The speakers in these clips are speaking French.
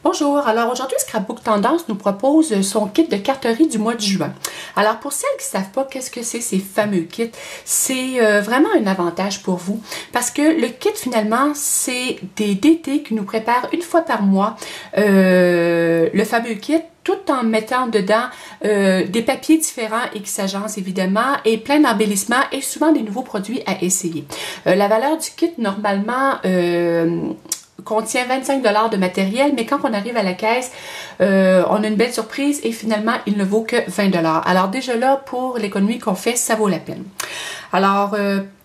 Bonjour, alors aujourd'hui Scrapbook Tendance nous propose son kit de carterie du mois de juin. Alors pour celles qui ne savent pas qu'est-ce que c'est ces fameux kits, c'est vraiment un avantage pour vous parce que le kit finalement c'est des DT qui nous préparent une fois par mois le fameux kit, tout en mettant dedans des papiers différents et qui s'agencent évidemment et plein d'embellissements et souvent des nouveaux produits à essayer. La valeur du kit normalement contient 25 $ de matériel, mais quand on arrive à la caisse, on a une belle surprise et finalement, il ne vaut que 20 $. Alors déjà là, pour l'économie qu'on fait, ça vaut la peine. Alors,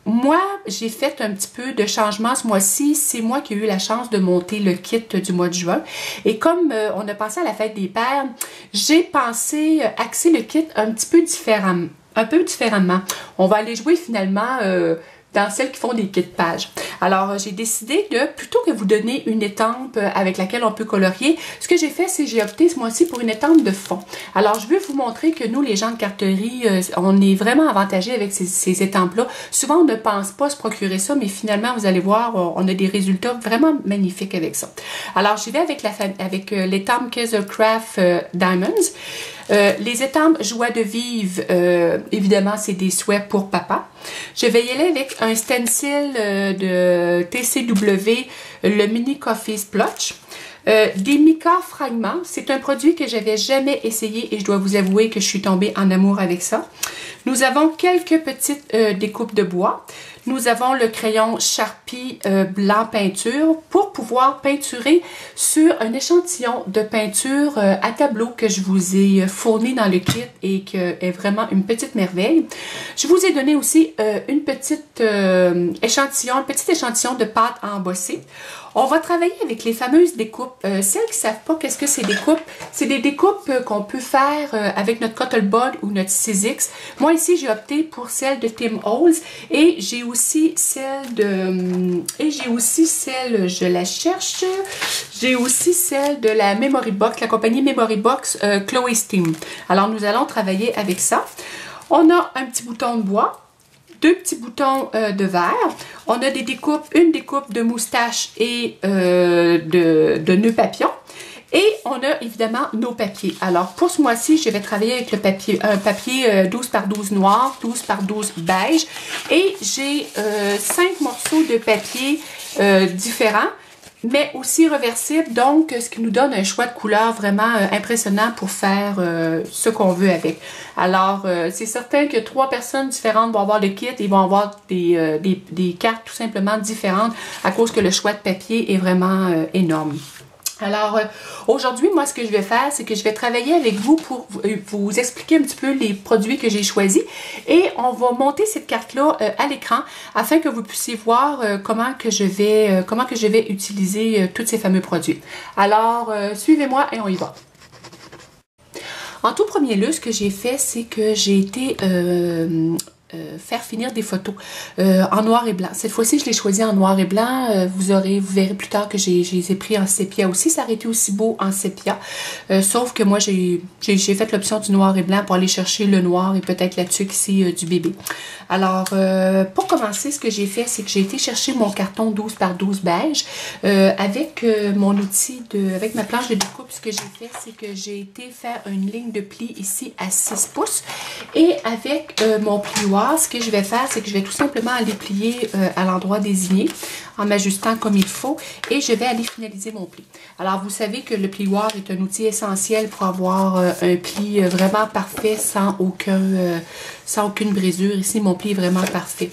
moi, j'ai fait un petit peu de changement ce mois-ci. C'est moi qui ai eu la chance de monter le kit du mois de juin. Et comme on a passé à la fête des pères, j'ai pensé axer le kit un petit peu différemment. On va aller jouer finalement dans celles qui font des kits pages. Alors, j'ai décidé de, plutôt que vous donner une étampe avec laquelle on peut colorier, ce que j'ai fait, c'est que j'ai opté ce mois-ci pour une étampe de fond. Alors, je veux vous montrer que nous, les gens de carterie, on est vraiment avantagés avec ces étampes-là. Souvent, on ne pense pas se procurer ça, mais finalement, vous allez voir, on a des résultats vraiment magnifiques avec ça. Alors, j'y vais avec l'étampe Kaisercraft Diamonds. Les étampes Joie de vivre, évidemment, c'est des souhaits pour papa. Je vais y aller avec un stencil de TCW, le Mini Coffee Splotch. Des mica fragments, c'est un produit que j'avais jamais essayé et je dois vous avouer que je suis tombée en amour avec ça. Nous avons quelques petites découpes de bois. Nous avons le crayon Sharpie blanc peinture pour pouvoir peinturer sur un échantillon de peinture à tableau que je vous ai fourni dans le kit et qui est vraiment une petite merveille. Je vous ai donné aussi un petit échantillon de pâte à embosser. On va travailler avec les fameuses découpes. Celles qui ne savent pas qu'est-ce que c'est des découpes, c'est des découpes qu'on peut faire avec notre Cuttlebud ou notre 6X. Moi ici, j'ai opté pour celle de Tim Holtz et j'ai aussi celle de... je la cherche, j'ai aussi celle de la Memory Box, la compagnie Memory Box Chloe's Team. Alors, nous allons travailler avec ça. On a un petit bouton de bois. Deux petits boutons de verre. On a des découpes, une découpe de moustache et de nœuds papillons. Et on a évidemment nos papiers. Alors pour ce mois-ci, je vais travailler avec le papier, un papier 12 par 12 noir, 12 par 12 beige. Et j'ai 5 morceaux de papier différents, mais aussi reversible, donc ce qui nous donne un choix de couleurs vraiment impressionnant pour faire ce qu'on veut avec. Alors, c'est certain que 3 personnes différentes vont avoir le kit et vont avoir des cartes tout simplement différentes à cause que le choix de papier est vraiment énorme. Alors, aujourd'hui, moi, ce que je vais faire, c'est que je vais travailler avec vous pour vous expliquer un petit peu les produits que j'ai choisis et on va monter cette carte-là à l'écran afin que vous puissiez voir comment que je vais utiliser tous ces fameux produits. Alors, suivez-moi et on y va. En tout premier lieu, ce que j'ai fait, c'est que j'ai été faire finir des photos en noir et blanc. Cette fois-ci, je l'ai choisi en noir et blanc. Vous verrez plus tard que je les ai pris en sépia aussi. Ça aurait été aussi beau en sépia. Sauf que moi, j'ai fait l'option du noir et blanc pour aller chercher le noir et peut-être la tuque ici du bébé. Alors, pour commencer, ce que j'ai fait, c'est que j'ai été chercher mon carton 12 par 12 beige avec mon outil, avec ma planche de découpe. Ce que j'ai fait, c'est que j'ai été faire une ligne de pli ici à 6 pouces et avec mon plioir, ce que je vais faire, c'est que je vais tout simplement aller plier à l'endroit désigné en m'ajustant comme il faut et je vais aller finaliser mon pli. Alors, vous savez que le plioir est un outil essentiel pour avoir un pli vraiment parfait sans aucune brisure. Ici, mon pli est vraiment parfait.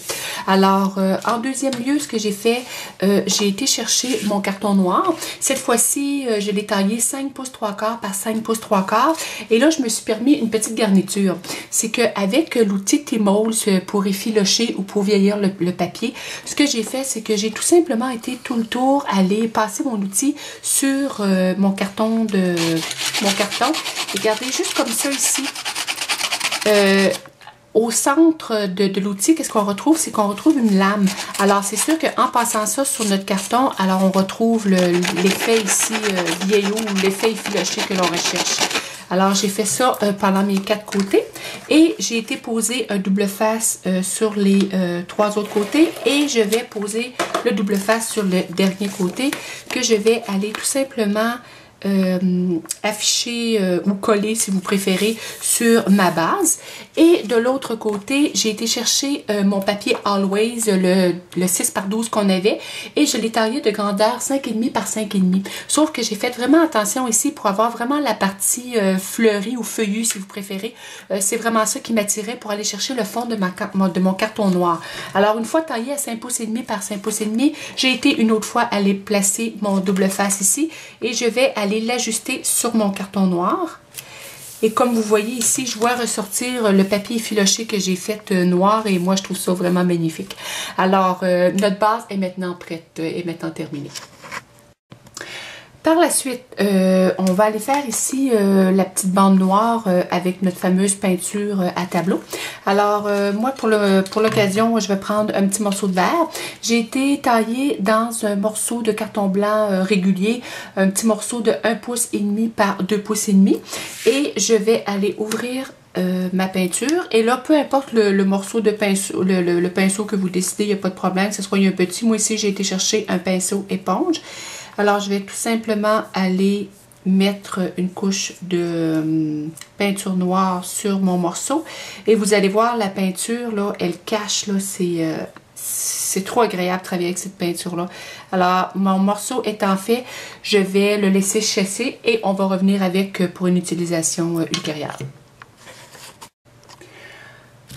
Alors, en deuxième lieu, ce que j'ai fait, j'ai été chercher mon carton noir. Cette fois-ci, je l'ai taillé 5 pouces 3/4 par 5 pouces 3/4 et là, je me suis permis une petite garniture. C'est qu'avec l'outil Tim Holtz pour effilocher ou pour vieillir le papier, ce que j'ai fait, c'est que j'ai tout simplement été tout le tour aller passer mon outil sur mon carton. Regardez, juste comme ça ici. Au centre de l'outil, qu'est-ce qu'on retrouve? C'est qu'on retrouve une lame. Alors, c'est sûr qu'en passant ça sur notre carton, alors on retrouve l'effet ici vieillot ou l'effet effiloché que l'on recherche. Alors, j'ai fait ça pendant mes 4 côtés et j'ai été poser un double face sur les 3 autres côtés et je vais poser le double face sur le dernier côté que je vais aller tout simplement affiché ou collé, si vous préférez, sur ma base. Et de l'autre côté, j'ai été chercher mon papier Always, le 6 par 12 qu'on avait, et je l'ai taillé de grandeur 5,5 par 5,5. Sauf que j'ai fait vraiment attention ici pour avoir vraiment la partie fleurie ou feuillue, si vous préférez. C'est vraiment ça qui m'attirait pour aller chercher le fond de mon carton noir. Alors, une fois taillé à 5 pouces et demi par 5 pouces et demi, j'ai été une autre fois aller placer mon double face ici et je vais aller l'ajuster sur mon carton noir. Et comme vous voyez ici, je vois ressortir le papier effiloché que j'ai fait noir et moi, je trouve ça vraiment magnifique. Alors, notre base est maintenant prête, est maintenant terminée. Par la suite, on va aller faire ici la petite bande noire avec notre fameuse peinture à tableau. Alors, moi, pour l'occasion, je vais prendre un petit morceau de verre. J'ai été taillée dans un morceau de carton blanc régulier, un petit morceau de 1,5 pouce par 2,5 pouces. Et je vais aller ouvrir ma peinture. Et là, peu importe le morceau de pinceau, le pinceau que vous décidez, il n'y a pas de problème, que ce soit un petit. Moi, ici, j'ai été chercher un pinceau éponge. Alors, je vais tout simplement aller mettre une couche de peinture noire sur mon morceau. Et vous allez voir, la peinture, là, elle cache, là, c'est trop agréable de travailler avec cette peinture-là. Alors, mon morceau étant fait, je vais le laisser sécher et on va revenir avec pour une utilisation ultérieure.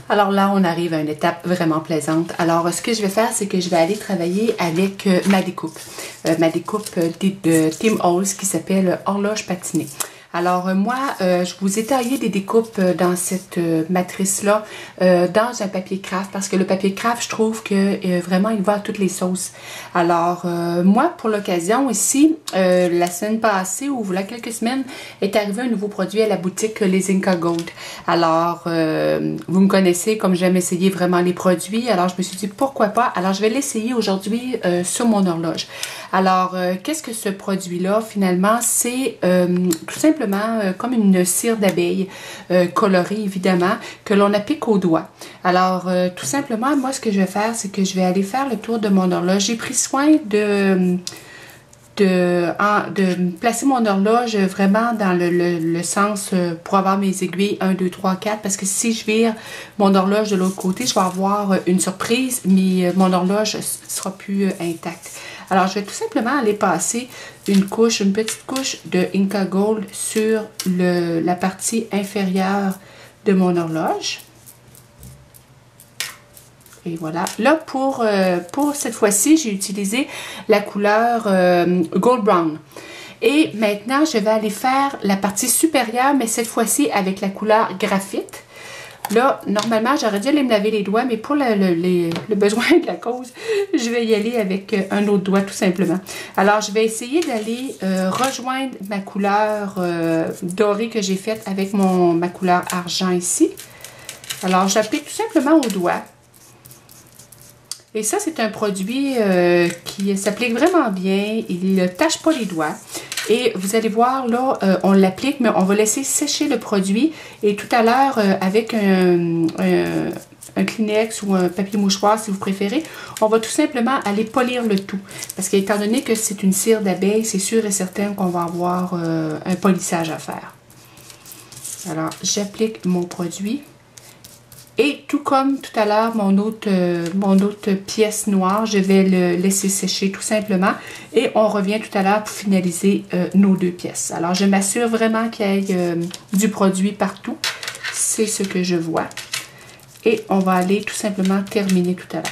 Alors là, on arrive à une étape vraiment plaisante. Alors, ce que je vais faire, c'est que je vais aller travailler avec ma découpe. Ma découpe de Tim Holtz qui s'appelle Horloge patinée. Alors moi, je vous ai taillé des découpes dans cette matrice-là, dans un papier craft, parce que le papier craft, je trouve que vraiment, il va à toutes les sauces. Alors, moi, pour l'occasion, ici, la semaine passée, ou voilà quelques semaines, est arrivé un nouveau produit à la boutique, les Inca Gold. Alors, vous me connaissez, comme j'aime essayer vraiment les produits, alors je me suis dit, pourquoi pas? Alors, je vais l'essayer aujourd'hui sur mon horloge. Alors, qu'est-ce que ce produit-là, finalement? C'est tout simplement comme une cire d'abeille colorée, évidemment, que l'on applique au doigt. Alors, tout simplement, moi, ce que je vais faire, c'est que je vais aller faire le tour de mon horloge. J'ai pris soin de placer mon horloge vraiment dans le sens pour avoir mes aiguilles 1, 2, 3, 4, parce que si je vire mon horloge de l'autre côté, je vais avoir une surprise, mais mon horloge ne sera plus intacte. Alors, je vais tout simplement aller passer une petite couche de Inca Gold sur la partie inférieure de mon horloge. Et voilà. Là, pour cette fois-ci, j'ai utilisé la couleur Gold Brown. Et maintenant, je vais aller faire la partie supérieure, mais cette fois-ci avec la couleur graphite. Là, normalement, j'aurais dû aller me laver les doigts, mais pour le besoin de la cause, je vais y aller avec un autre doigt, tout simplement. Alors, je vais essayer d'aller rejoindre ma couleur dorée que j'ai faite avec ma couleur argent ici. Alors, j'applique tout simplement au doigt. Et ça, c'est un produit qui s'applique vraiment bien. Il ne tâche pas les doigts. Et vous allez voir, là, on l'applique, mais on va laisser sécher le produit. Et tout à l'heure, avec un Kleenex ou un papier mouchoir, si vous préférez, on va tout simplement aller polir le tout. Parce qu'étant donné que c'est une cire d'abeille, c'est sûr et certain qu'on va avoir un polissage à faire. Alors, j'applique mon produit. Et tout comme tout à l'heure, mon autre pièce noire, je vais le laisser sécher tout simplement. Et on revient tout à l'heure pour finaliser nos deux pièces. Alors, je m'assure vraiment qu'il y ait du produit partout. C'est ce que je vois. Et on va aller tout simplement terminer tout à l'heure.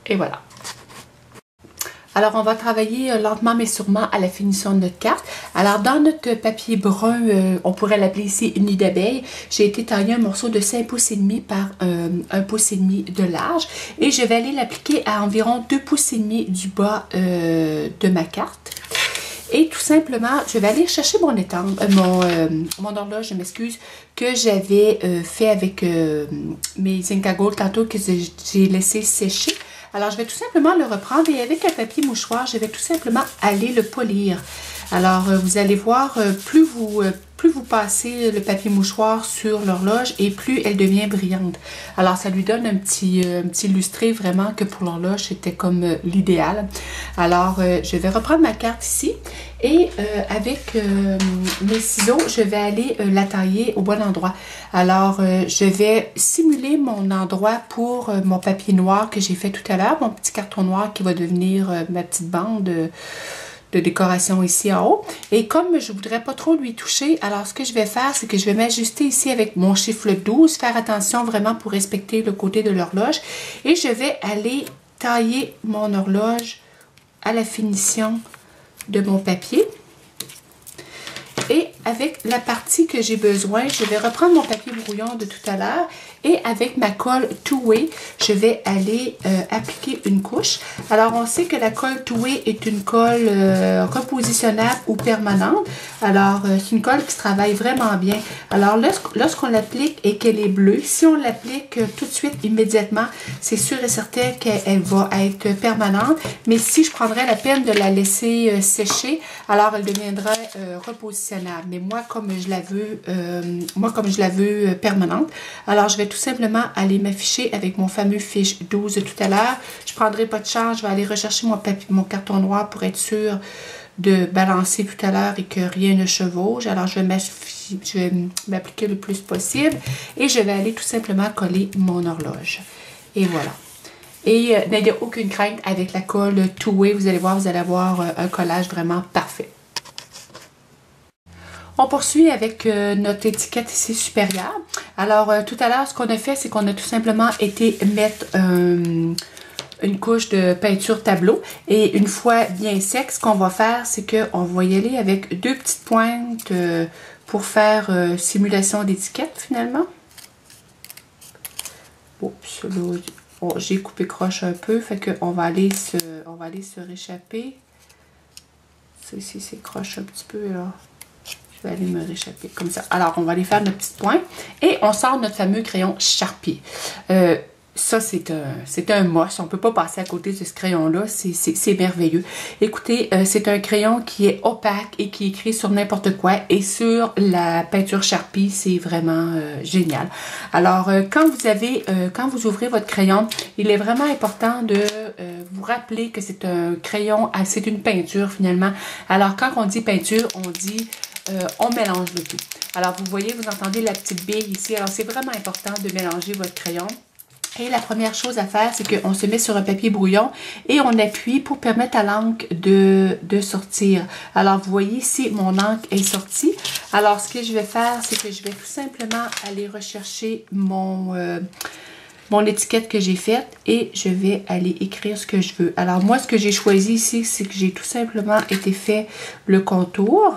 Et voilà. Alors, on va travailler lentement mais sûrement à la finition de notre carte. Alors, dans notre papier brun, on pourrait l'appeler ici nid d'abeille, j'ai été tailler un morceau de 5 pouces et demi par 1 pouce et demi de large. Et je vais aller l'appliquer à environ 2 pouces et demi du bas de ma carte. Et tout simplement, je vais aller chercher mon horloge, je m'excuse, que j'avais fait avec mes Inca Gold tantôt que j'ai laissé sécher. Alors, je vais tout simplement le reprendre et avec un papier mouchoir, je vais tout simplement aller le polir. Alors, vous allez voir, plus vous plus vous passez le papier mouchoir sur l'horloge et plus elle devient brillante. Alors ça lui donne un petit lustré vraiment que pour l'horloge c'était comme l'idéal. Alors je vais reprendre ma carte ici et avec mes ciseaux je vais aller la tailler au bon endroit. Alors je vais simuler mon endroit pour mon papier noir que j'ai fait tout à l'heure, mon petit carton noir qui va devenir ma petite bande de décoration ici en haut. Et comme je voudrais pas trop lui toucher, alors ce que je vais faire, c'est que je vais m'ajuster ici avec mon chiffre 12, faire attention vraiment pour respecter le côté de l'horloge. Et je vais aller tailler mon horloge à la finition de mon papier. Et avec la partie que j'ai besoin, je vais reprendre mon papier brouillon de tout à l'heure et avec ma colle Two-Way, je vais aller appliquer une couche. Alors, on sait que la colle Two-Way est une colle repositionnable ou permanente. Alors, c'est une colle qui se travaille vraiment bien. Alors, lorsqu'on l'applique et qu'elle est bleue, si on l'applique tout de suite, immédiatement, c'est sûr et certain qu'elle va être permanente. Mais si je prendrais la peine de la laisser sécher, alors elle deviendrait repositionnable. Mais moi, comme je la veux permanente, alors je vais tout simplement aller m'afficher avec mon fameux fiche 12 de tout à l'heure. Je ne prendrai pas de charge, je vais aller rechercher mon carton noir pour être sûr de balancer tout à l'heure et que rien ne chevauche. Alors, je vais m'appliquer le plus possible et je vais aller tout simplement coller mon horloge. Et voilà. Et n'ayez aucune crainte avec la colle Two-Way. Vous allez voir, vous allez avoir un collage vraiment parfait. On poursuit avec notre étiquette ici supérieure. Alors, tout à l'heure, ce qu'on a fait, c'est qu'on a tout simplement été mettre une couche de peinture tableau. Et une fois bien sec, ce qu'on va faire, c'est qu'on va y aller avec deux petites pointes pour faire simulation d'étiquette finalement. Oups, là, oh, j'ai coupé croche un peu, fait qu'on va aller se réchapper. Ça ici, c'est croche un petit peu là. Je vais aller me réchapper comme ça. Alors, on va aller faire notre petite pointe et on sort notre fameux crayon Sharpie. Ça, c'est un must. On ne peut pas passer à côté de ce crayon-là. C'est merveilleux. Écoutez, c'est un crayon qui est opaque et qui écrit sur n'importe quoi. Et sur la peinture Sharpie, c'est vraiment génial. Alors, quand vous ouvrez votre crayon, il est vraiment important de vous rappeler que c'est un crayon, c'est une peinture finalement. Alors, quand on dit peinture, on dit... on mélange le tout. Alors, vous voyez, vous entendez la petite bille ici. Alors, c'est vraiment important de mélanger votre crayon. Et la première chose à faire, c'est qu'on se met sur un papier brouillon et on appuie pour permettre à l'encre de sortir. Alors, vous voyez ici, mon encre est sortie. Alors, ce que je vais faire, c'est que je vais tout simplement aller rechercher mon étiquette que j'ai faite et je vais aller écrire ce que je veux. Alors, moi, ce que j'ai choisi ici, c'est que j'ai tout simplement été fait le contour.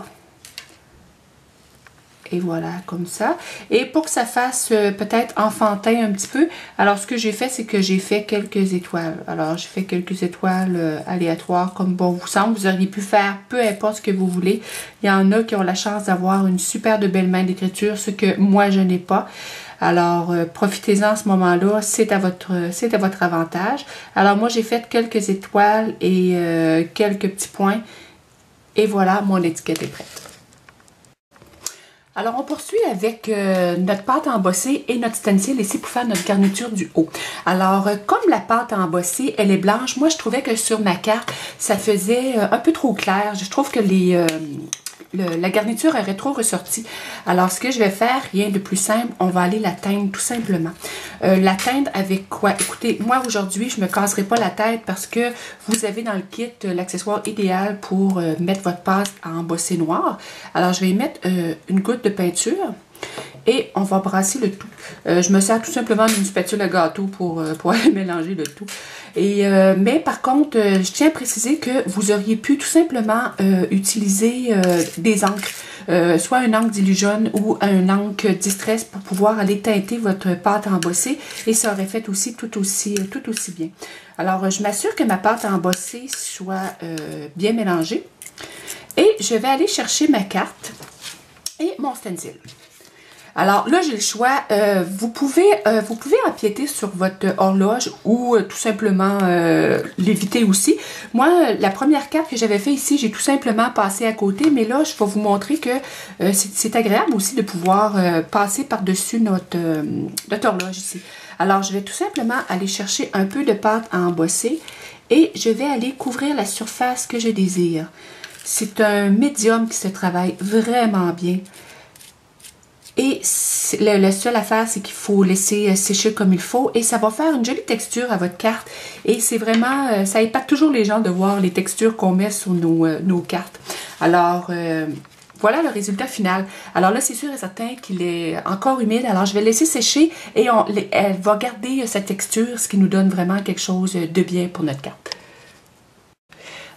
Et voilà, comme ça. Et pour que ça fasse peut-être enfantin un petit peu, alors ce que j'ai fait, c'est que j'ai fait quelques étoiles. Alors, j'ai fait quelques étoiles aléatoires, comme bon vous semble. Vous auriez pu faire peu importe ce que vous voulez. Il y en a qui ont la chance d'avoir une super de belle main d'écriture, ce que moi, je n'ai pas. Alors, profitez-en à ce moment-là, c'est à votre avantage. Alors, moi, j'ai fait quelques étoiles et quelques petits points. Et voilà, mon étiquette est prête. Alors, on poursuit avec notre pâte à embosser et notre stencil ici pour faire notre garniture du haut. Alors, comme la pâte à embosser, elle est blanche, moi, je trouvais que sur ma carte, ça faisait un peu trop clair. Je trouve que la garniture aurait trop ressorti. Alors, ce que je vais faire, rien de plus simple, on va aller la teindre tout simplement. La teindre avec quoi? Écoutez, moi aujourd'hui, je ne me casserai pas la tête parce que vous avez dans le kit l'accessoire idéal pour mettre votre pâte à embosser noire. Alors, je vais y mettre une goutte de peinture. Et on va brasser le tout. Je me sers tout simplement d'une spatule à gâteau pour aller mélanger le tout. Mais par contre, je tiens à préciser que vous auriez pu tout simplement utiliser des encres. Soit un encre d'Illusion ou un encre Distress pour pouvoir aller teinter votre pâte à embosser. Et ça aurait fait aussi tout aussi bien. Alors, je m'assure que ma pâte à embosser soit bien mélangée. Et je vais aller chercher ma carte et mon stencil. Alors là, j'ai le choix. Vous pouvez empiéter sur votre horloge ou tout simplement l'éviter aussi. Moi, la première carte que j'avais fait ici, j'ai tout simplement passé à côté. Mais là, je vais vous montrer que c'est agréable aussi de pouvoir passer par-dessus notre horloge ici. Alors, je vais tout simplement aller chercher un peu de pâte à embosser et je vais aller couvrir la surface que je désire. C'est un médium qui se travaille vraiment bien. Et la seule affaire, c'est qu'il faut laisser sécher comme il faut. Et ça va faire une jolie texture à votre carte. Et c'est vraiment, ça épate toujours les gens de voir les textures qu'on met sur nos cartes. Alors, voilà le résultat final. Alors là, c'est sûr et certain qu'il est encore humide. Alors, je vais laisser sécher et elle va garder sa texture, ce qui nous donne vraiment quelque chose de bien pour notre carte.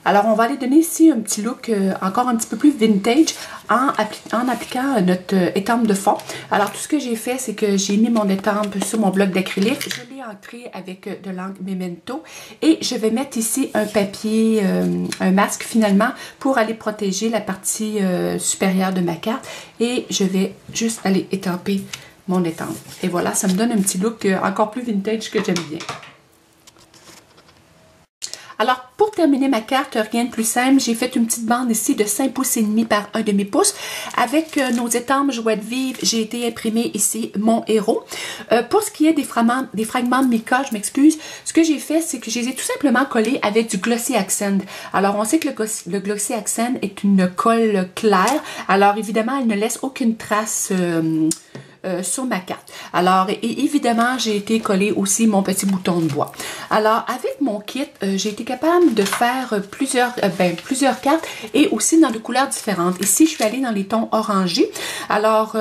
Alors, on va aller donner ici un petit look encore un petit peu plus vintage en appliquant notre étampe de fond. Alors, tout ce que j'ai fait, c'est que j'ai mis mon étampe sur mon bloc d'acrylique. Je l'ai ancré avec de l'encre Memento. Et je vais mettre ici un papier, un masque finalement, pour aller protéger la partie supérieure de ma carte. Et je vais juste aller étamper mon étampe. Et voilà, ça me donne un petit look encore plus vintage que j'aime bien. Alors, pour terminer ma carte, rien de plus simple, j'ai fait une petite bande ici de 5 pouces et demi par 1 demi-pouce. Avec nos étampes Joie de vivre, j'ai été imprimer ici mon héros. Pour ce qui est des fragments de mica, je m'excuse, ce que j'ai fait, c'est que je les ai tout simplement collés avec du Glossy Accent. Alors, on sait que le Glossy Accent est une colle claire. Alors, évidemment, elle ne laisse aucune trace sur ma carte. Alors, et évidemment, j'ai été coller aussi mon petit bouton de bois. Alors, avec mon kit, j'ai été capable de faire plusieurs cartes et aussi dans des couleurs différentes. Ici, je suis allée dans les tons orangés. Alors,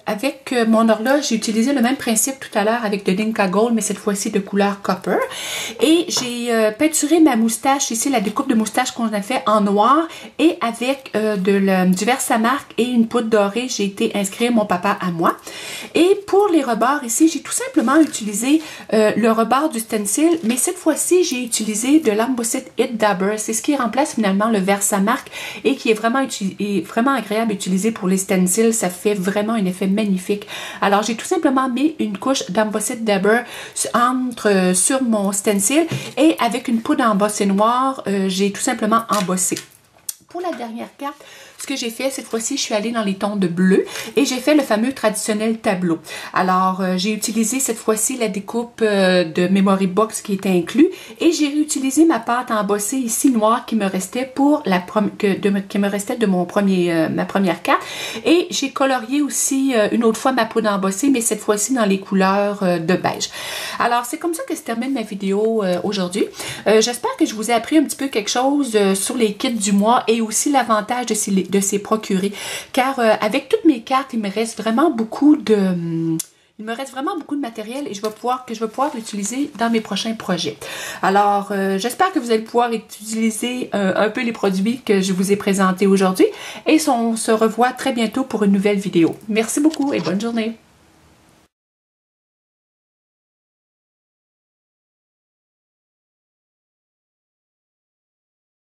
avec mon horloge, j'ai utilisé le même principe tout à l'heure avec de l'Inca Gold, mais cette fois-ci de couleur copper. Et j'ai peinturé ma moustache, ici, la découpe de moustache qu'on a fait en noir et avec du Versamark et une poudre dorée, j'ai été inscrire mon papa à moi. Et pour les rebords ici, j'ai tout simplement utilisé le rebord du stencil, mais cette fois-ci, j'ai utilisé de l'Ambossette Hit Dabber. C'est ce qui remplace finalement le Versamark et qui est vraiment agréable à utiliser pour les stencils. Ça fait vraiment un effet magnifique. Alors, j'ai tout simplement mis une couche d'Ambossette Dabber sur mon stencil et avec une poudre embossée noire, j'ai tout simplement embossé. Pour la dernière carte, ce que j'ai fait cette fois-ci, je suis allée dans les tons de bleu et j'ai fait le fameux traditionnel tableau. Alors, j'ai utilisé cette fois-ci la découpe de Memory Box qui était inclus et j'ai réutilisé ma pâte embossée ici noire qui me restait de ma première carte. Et j'ai colorié aussi une autre fois ma poudre embossée, mais cette fois-ci dans les couleurs de beige. Alors, c'est comme ça que se termine ma vidéo aujourd'hui. J'espère que je vous ai appris un petit peu quelque chose sur les kits du mois et aussi l'avantage de s'y procurer. Car avec toutes mes cartes, il me reste vraiment beaucoup de matériel et je vais pouvoir l'utiliser dans mes prochains projets. Alors, j'espère que vous allez pouvoir utiliser un peu les produits que je vous ai présentés aujourd'hui et on se revoit très bientôt pour une nouvelle vidéo. Merci beaucoup et bonne journée!